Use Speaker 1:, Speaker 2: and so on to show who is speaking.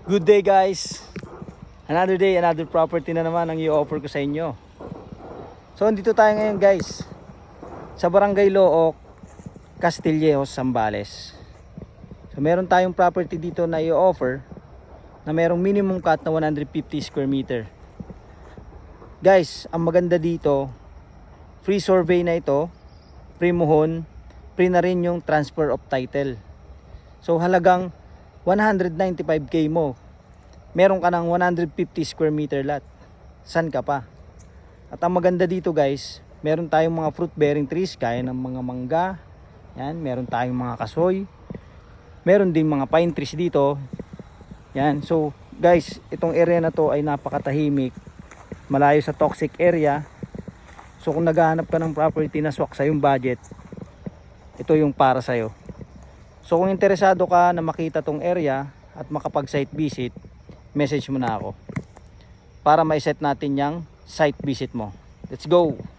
Speaker 1: Good day guys. Another day, another property na naman ang i-offer ko sa inyo. So andito tayo ngayon guys sa Barangay Looc, Castillejos, Zambales. So meron tayong property dito na i-offer na merong minimum cut na 150 square meter. Guys, ang maganda dito, free survey na ito, free muhon, free na rin yung transfer of title. So halagang 195k mo, meron ka ng 150 square meter lot. San ka pa? At ang maganda dito guys, meron tayong mga fruit bearing trees kaya ng mga mangga. Yan, meron tayong mga kasoy. Meron din mga pine trees dito. Yan, so guys, itong area na to ay napakatahimik, malayo sa toxic area. So kung naghahanap ka ng property na swak sa yung budget, ito yung para sa'yo. So kung interesado ka na makita tong area at makapag site visit, message mo na ako para ma-set natin yung site visit mo. Let's go!